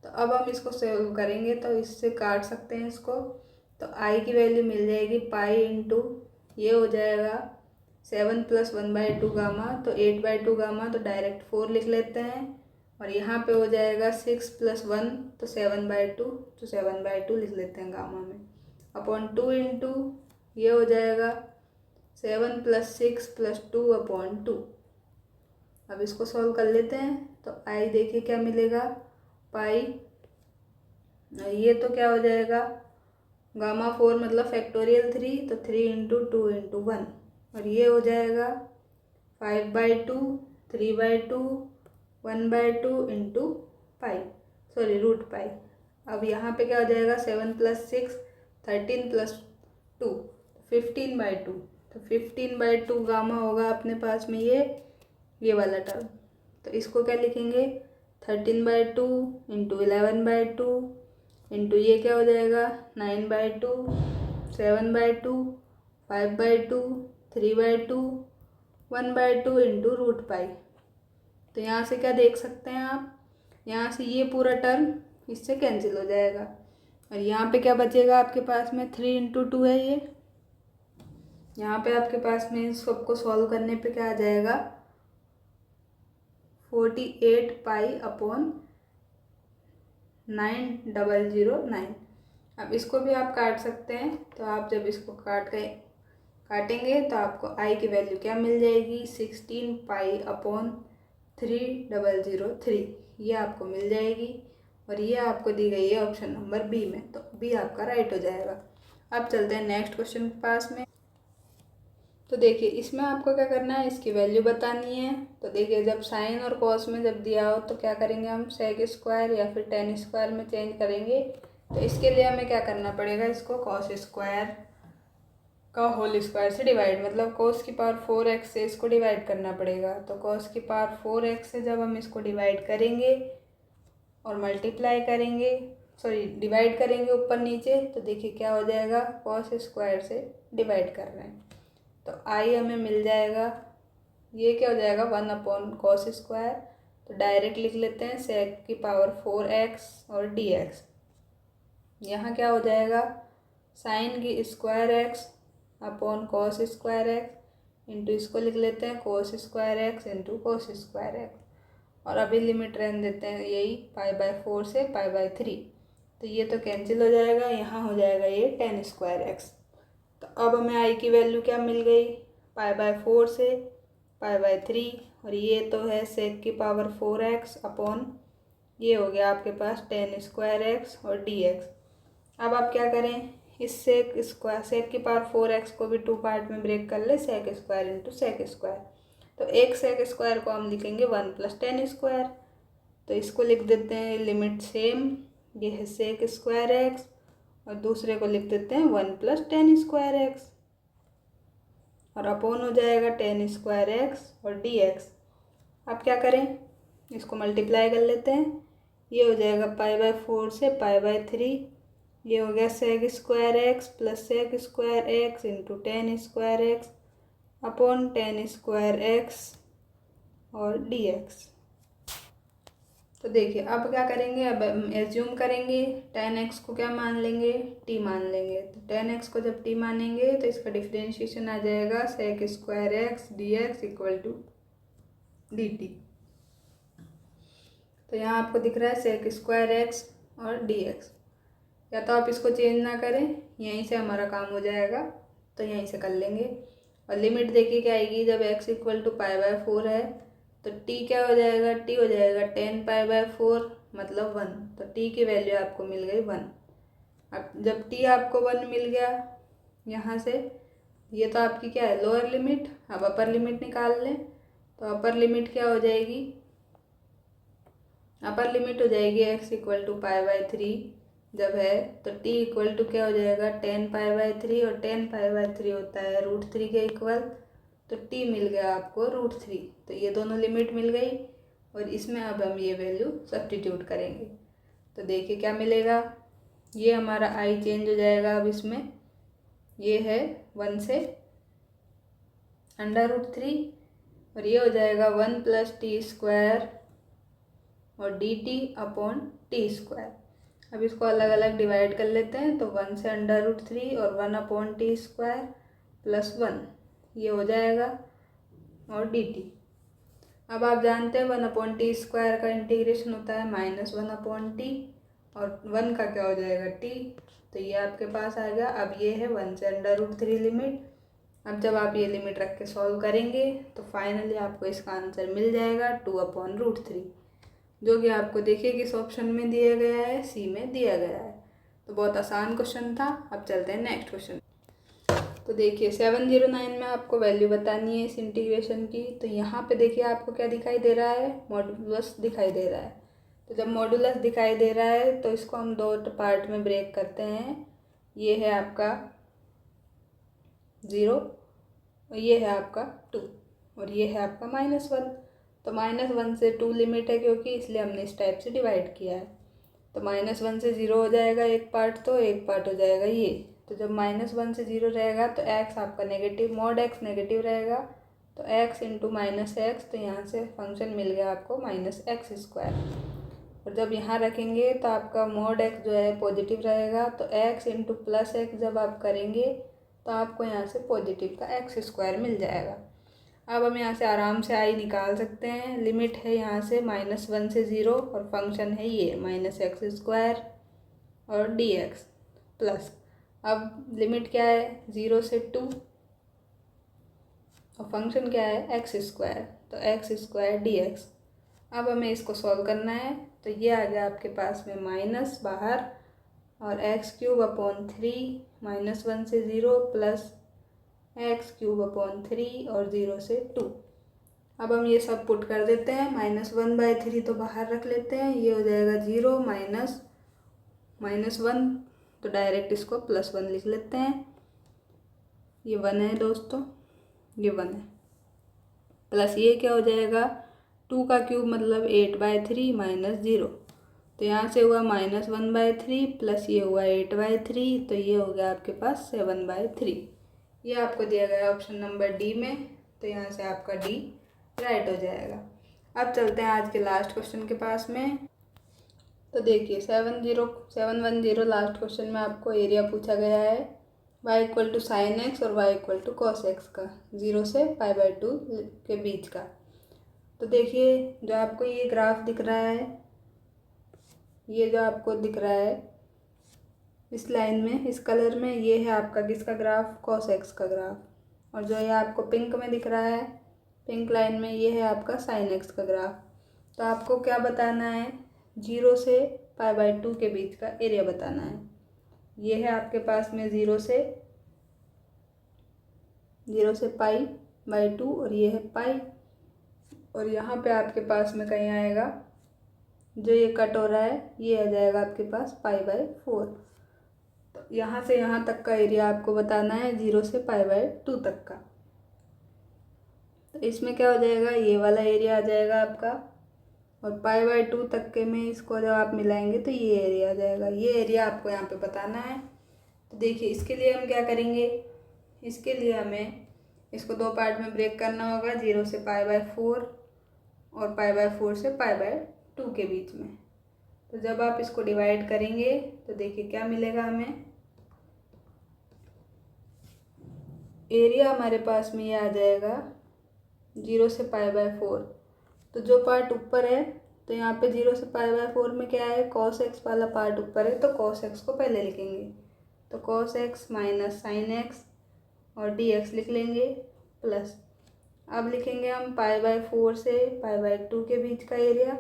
तो अब हम इसको सॉल्व करेंगे तो इससे काट सकते हैं इसको। तो i की वैल्यू मिल जाएगी पाई इंटू, ये हो जाएगा 7 प्लस 1/2 गामा, तो 8/2 गामा, तो डायरेक्ट 4 लिख लेते हैं। और यहाँ पे हो जाएगा 6 प्लस 1 तो 7/2, तो 7/2 लिख लेते हैं गामा में, अपॉन 2 इंटू ये हो जाएगा 7 प्लस 6 प्लस 2 अपॉन 2। अब इसको सॉल्व कर लेते हैं। तो आई देखिए क्या मिलेगा, पाई, ये तो क्या हो जाएगा गामा 4 मतलब फैक्टोरियल 3, तो 3 इंटू 2 इंटू 1 और ये हो जाएगा 5/2 3/2 1/2 इंटू पाई, रूट पाई। अब यहाँ पे क्या हो जाएगा 7 प्लस 6 13 प्लस 2 15/2, तो 15/2 गामा होगा अपने पास में ये वाला टर्म। तो इसको क्या लिखेंगे 13/2 इंटू 11/2 इंटू ये क्या हो जाएगा 9/2 7/2 5/2 3/2 1/2 इंटू रूट पाई। तो यहाँ से क्या देख सकते हैं आप, यहाँ से ये पूरा टर्म इससे कैंसिल हो जाएगा और यहाँ पे क्या बचेगा आपके पास में 3 इंटू 2 है ये। यहाँ पे आपके पास में सबको सॉल्व करने पे क्या आ जाएगा 48 पाई अपॉन 9009। अब इसको भी आप काट सकते हैं। तो आप जब इसको काटेंगे तो आपको आई की वैल्यू क्या मिल जाएगी 16 पाई अपॉन 3003, ये आपको मिल जाएगी। और ये आपको दी गई है ऑप्शन नंबर बी में, तो बी आपका राइट हो जाएगा। अब चलते हैं नेक्स्ट क्वेश्चन के पास में। तो देखिए इसमें आपको क्या करना है, इसकी वैल्यू बतानी है। तो देखिए जब साइन और कॉस में जब दिया हो तो क्या करेंगे, हम सेक स्क्वायर या फिर टेन स्क्वायर में चेंज करेंगे। तो इसके लिए हमें क्या करना पड़ेगा, इसको कॉस स्क्वायर का होल स्क्वायर से डिवाइड, मतलब कॉस की पावर 4x से इसको डिवाइड करना पड़ेगा। तो कॉस की पावर 4x से जब हम इसको डिवाइड करेंगे और मल्टीप्लाई करेंगे, सॉरी डिवाइड करेंगे ऊपर नीचे, तो देखिए क्या हो जाएगा, कॉस स्क्वायर से डिवाइड कर रहे हैं तो आई हमें मिल जाएगा, ये क्या हो जाएगा 1/cos स्क्वायर। तो डायरेक्ट लिख लेते हैं सेक की पावर 4x और dx। यहाँ क्या हो जाएगा, साइन की square x upon cos square x into इसको लिख लेते हैं cos square x into cos square x। और अभी लिमिट रहने देते हैं यही π/4 से π/3। तो ये तो कैंसिल हो जाएगा, यहाँ हो जाएगा ये टेन स्क्वायर x। तो अब हमें आई की वैल्यू क्या मिल गई, π/4 से π/3, और ये तो है सेक की पावर 4x अपॉन ये हो गया आपके पास टेन स्क्वायर x और dx। अब आप क्या करें, इस सेक स्क्वायर सेक की पावर 4x को भी 2 पार्ट में ब्रेक कर ले, sec square into sec square. तो एक सेक स्क्वायर को हम लिखेंगे 1 + टेन स्क्वायर। तो इसको लिख देते हैं लिमिट सेम, ये है सेक स्क्वायर एक्स, और दूसरे को लिख देते हैं 1 + टेन स्क्वायर एक्स, और अपॉन हो जाएगा टेन स्क्वायर एक्स और dx। अब क्या करें, इसको मल्टीप्लाई कर लेते हैं, ये हो जाएगा π/4 से π/3, ये हो गया sec square x plus sec square x into tan square x upon tan square x और dx। तो देखिए अब क्या करेंगे, अब हम एज्यूम करेंगे टेन एक्स को क्या मान लेंगे, t मान लेंगे। तो टेन एक्स को जब t मानेंगे तो इसका डिफ्रेंशिएशन आ जाएगा sec square x dx equal to dt। तो यहाँ आपको दिख रहा है सेक स्क्वायर एक्स और dx, या तो आप इसको चेंज ना करें, यहीं से हमारा काम हो जाएगा, तो यहीं से कर लेंगे। और लिमिट देखिए क्या आएगी, जब x इक्वल टू π/4 है तो t क्या हो जाएगा, t हो जाएगा 10 π/4 मतलब 1। तो t की वैल्यू आपको मिल गई 1। अब जब t आपको 1 मिल गया यहाँ से, ये तो आपकी क्या है लोअर लिमिट, अब अपर लिमिट निकाल लें। तो अपर लिमिट क्या हो जाएगी, अपर लिमिट हो जाएगी x इक्वल टू π/3 जब है, तो t इक्वल टू क्या हो जाएगा 10 π/3, और 10 π/3 होता है √3 के इक्वल। तो t मिल गया आपको √3। तो ये दोनों लिमिट मिल गई, और इसमें अब हम ये वैल्यू सब्स्टिट्यूट करेंगे। तो देखिए क्या मिलेगा, ये हमारा i चेंज हो जाएगा अब इसमें, ये है 1 से √3, और ये हो जाएगा 1 + t स्क्वायर और dt अपॉन टी स्क्वायर। अब इसको अलग अलग डिवाइड कर लेते हैं। तो 1 से √3 और 1 अपॉन टी स्क्वायर प्लस 1 ये हो जाएगा, और dt। अब आप जानते हैं 1 अपॉन टी स्क्वायर का इंटीग्रेशन होता है -1 अपॉन टी, और 1 का क्या हो जाएगा t। तो ये आपके पास आ गया। अब ये है 1 से √3 लिमिट। अब जब आप ये लिमिट रख के सॉल्व करेंगे तो फाइनली आपको इसका आंसर मिल जाएगा 2/√3, जो कि आपको देखिए किस ऑप्शन में दिया गया है, सी में दिया गया है। तो बहुत आसान क्वेश्चन था। अब चलते हैं नेक्स्ट क्वेश्चन। तो देखिए 709 में आपको वैल्यू बतानी है इस इंटीग्रेशन की। तो यहाँ पे देखिए आपको क्या दिखाई दे रहा है, मॉडुलस दिखाई दे रहा है। तो जब मॉडुलस दिखाई दे रहा है तो इसको हम 2 पार्ट में ब्रेक करते हैं। ये है आपका 0 और ये है आपका 2, और ये है आपका -1। तो -1 से 2 लिमिट है क्योंकि, इसलिए हमने इस टाइप से डिवाइड किया है। तो -1 से 0 हो जाएगा एक पार्ट, तो एक पार्ट हो जाएगा ये। तो जब -1 से 0 रहेगा तो x आपका नेगेटिव, मॉड x नेगेटिव रहेगा, तो x इंटू -x, तो यहाँ से फंक्शन मिल गया आपको -x²। और जब यहाँ रखेंगे तो आपका मॉड x जो है पॉजिटिव रहेगा, तो x इंटू +x जब आप करेंगे तो आपको यहाँ से पॉजिटिव का x² मिल जाएगा। अब हम यहाँ से आराम से आई निकाल सकते हैं। लिमिट है यहाँ से -1 से 0, और फंक्शन है ये -x² और dx प्लस, अब लिमिट क्या है 0 से 2, और फंक्शन क्या है x², तो x² dx। अब हमें इसको सॉल्व करना है। तो ये आ गया आपके पास में माइनस बाहर और x³/3 -1 से 0 प्लस x³/3 और 0 से 2। अब हम ये सब पुट कर देते हैं। -1/3 तो बाहर रख लेते हैं, ये हो जाएगा 0 -1 तो डायरेक्ट इसको +1 लिख लेते हैं। ये 1 है दोस्तों, ये 1 है प्लस ये क्या हो जाएगा 2 का क्यूब मतलब 8/3 -0। तो यहाँ से हुआ -1/3 प्लस ये हुआ 8/3 तो ये हो गया आपके पास 7/3। ये आपको दिया गया ऑप्शन नंबर डी में। तो यहाँ से आपका डी राइट हो जाएगा। अब चलते हैं आज के लास्ट क्वेश्चन के पास में। तो देखिए 710 लास्ट क्वेश्चन में आपको एरिया पूछा गया है y = sin x और y = cos x का 0 से π/2 के बीच का। तो देखिए जो आपको ये ग्राफ दिख रहा है, ये जो आपको दिख रहा है इस लाइन में, इस कलर में, ये है आपका किसका ग्राफ, cos x का ग्राफ। और जो ये आपको पिंक में दिख रहा है, पिंक लाइन में, ये है आपका sin x का ग्राफ। तो आपको क्या बताना है, 0 से π/2 के बीच का एरिया बताना है। ये है आपके पास में 0 से π/2 और ये है पाई। और यहाँ पे आपके पास में कहीं आएगा, जो ये कट हो रहा है ये आ जाएगा आपके पास π/4। तो यहाँ से यहाँ तक का एरिया आपको बताना है 0 से π/2 तक का। तो इसमें क्या हो जाएगा, ये वाला एरिया आ जाएगा आपका, और π/2 तक के में इसको जब आप मिलाएंगे तो ये एरिया आ जाएगा। ये एरिया आपको यहाँ पे बताना है। तो देखिए इसके लिए हम क्या करेंगे, इसके लिए हमें इसको 2 पार्ट में ब्रेक करना होगा, 0 से π/4 और π/4 से π/2 के बीच में। तो जब आप इसको डिवाइड करेंगे तो देखिए क्या मिलेगा हमें, एरिया हमारे पास में ये आ जाएगा 0 से π/4। तो जो पार्ट ऊपर है, तो यहाँ पे 0 से π/4 में क्या है, cos x वाला पार्ट ऊपर है, तो cos x को पहले लिखेंगे। तो cos x minus sin x और dx लिख लेंगे प्लस, अब लिखेंगे हम π/4 से π/2 के बीच का एरिया।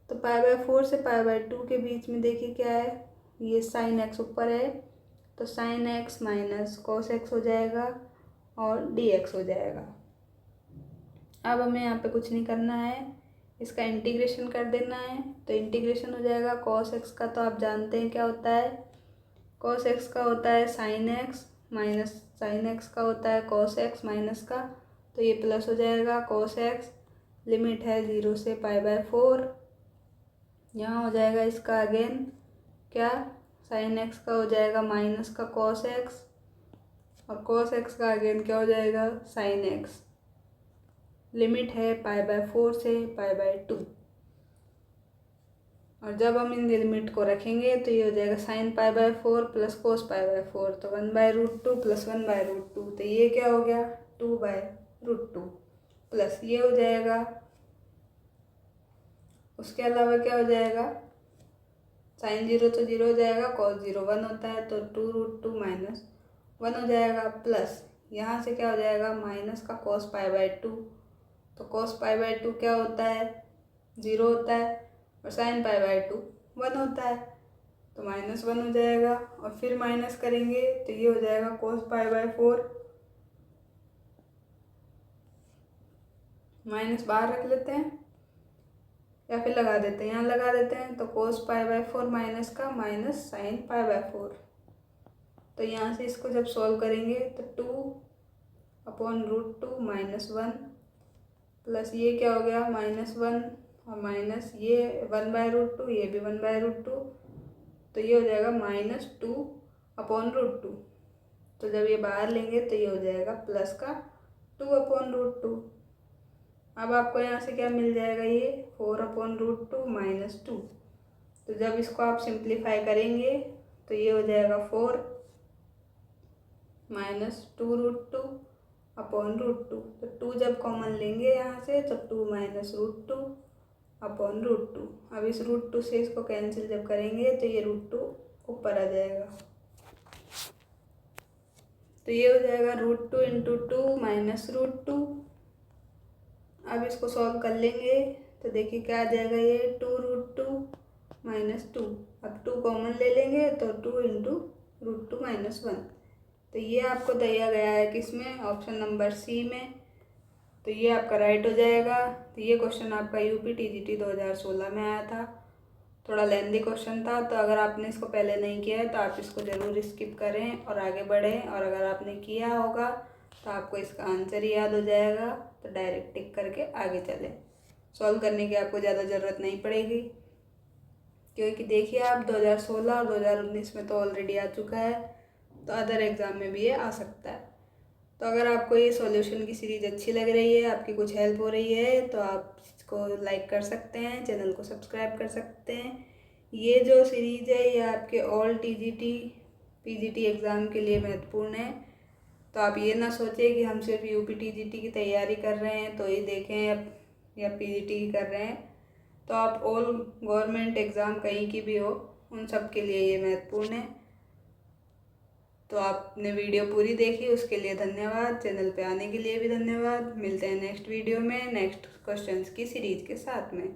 तो π/4 से π/2 के बीच में देखिए क्या है, ये sin x ऊपर है, तो sin x minus cos x हो जाएगा और dx हो जाएगा। अब हमें यहाँ पे कुछ नहीं करना है, इसका इंटीग्रेशन कर देना है। तो इंटीग्रेशन हो जाएगा cos x का, तो आप जानते हैं क्या होता है, cos x का होता है sin x minus sin x का होता है cos x माइनस का, तो ये प्लस हो जाएगा cos x, लिमिट है 0 से π/4। यहाँ हो जाएगा इसका अगेन क्या, sin x का हो जाएगा माइनस का cos x, और cos x का अगेन क्या हो जाएगा sin x, लिमिट है π/4 से π/2। और जब हम इन लिमिट को रखेंगे तो ये हो जाएगा sin π/4 प्लस cos π/4, तो 1/√2 प्लस 1/√2, तो ये क्या हो गया 2/√2 प्लस ये हो जाएगा, उसके अलावा क्या हो जाएगा, sin 0 तो 0 हो जाएगा, cos 0 1 होता है, तो 2√2 माइनस 1 हो जाएगा, प्लस यहाँ से क्या हो जाएगा माइनस का cos π/2। तो cos π/2 क्या होता है 0 होता है, और sin π/2 1 होता है, तो -1 हो जाएगा। और फिर माइनस करेंगे तो ये हो जाएगा cos π/4, माइनस बाहर रख लेते हैं या फिर लगा देते हैं, यहाँ लगा देते हैं, तो cos π/4 माइनस का माइनस sin π/4। तो यहाँ से इसको जब सॉल्व करेंगे तो 2/√2 -1 प्लस ये क्या हो गया -1 और माइनस ये 1/√2, ये भी 1/√2, तो ये हो जाएगा -2/√2। तो जब ये बाहर लेंगे तो ये हो जाएगा प्लस का 2/√2। अब आपको यहाँ से क्या मिल जाएगा, ये 4/√2 -2। तो जब इसको आप सिंप्लीफाई करेंगे तो ये हो जाएगा 4 -2√2/√2। तो 2 जब कॉमन लेंगे यहाँ से तो 2 -√2/√2। अब इस √2 से इसको कैंसिल जब करेंगे तो ये √2 ऊपर आ जाएगा, तो ये हो जाएगा √2 × 2 -√2। अब इसको सॉल्व कर लेंगे तो देखिए क्या आ जाएगा, ये 2√2 - 2। अब 2 कॉमन ले लेंगे तो 2 × √2 - 1। तो ये आपको दिया गया है किसमें, ऑप्शन नंबर सी में। तो ये आपका राइट हो जाएगा। तो ये क्वेश्चन आपका यूपी टीजीटी 2016 में आया था। थोड़ा लेंदी क्वेश्चन था, तो अगर आपने इसको पहले नहीं किया है तो आप इसको ज़रूर स्किप करें और आगे बढ़ें। और अगर आपने किया होगा तो आपको इसका आंसर ही याद हो जाएगा, तो डायरेक्ट टिक करके आगे चलें। सॉल्व करने की आपको ज़्यादा ज़रूरत नहीं पड़ेगी, क्योंकि देखिए आप 2016 और 2019 में तो ऑलरेडी आ चुका है, तो अदर एग्ज़ाम में भी ये आ सकता है। तो अगर आपको ये सॉल्यूशन की सीरीज़ अच्छी लग रही है, आपकी कुछ हेल्प हो रही है, तो आप इसको लाइक कर सकते हैं, चैनल को सब्सक्राइब कर सकते हैं। ये जो सीरीज़ है ये आपके ऑल टीजीटी पीजीटी एग्ज़ाम के लिए महत्वपूर्ण है। तो आप ये ना सोचें कि हम सिर्फ यूपी टीजीटी की तैयारी कर रहे हैं तो ये देखें या पीजीटी की कर रहे हैं। तो आप ऑल गवर्नमेंट एग्ज़ाम कहीं की भी हो, उन सब के लिए ये महत्वपूर्ण है। तो आपने वीडियो पूरी देखी उसके लिए धन्यवाद। चैनल पे आने के लिए भी धन्यवाद। मिलते हैं नेक्स्ट वीडियो में नेक्स्ट क्वेश्चंस की सीरीज़ के साथ में।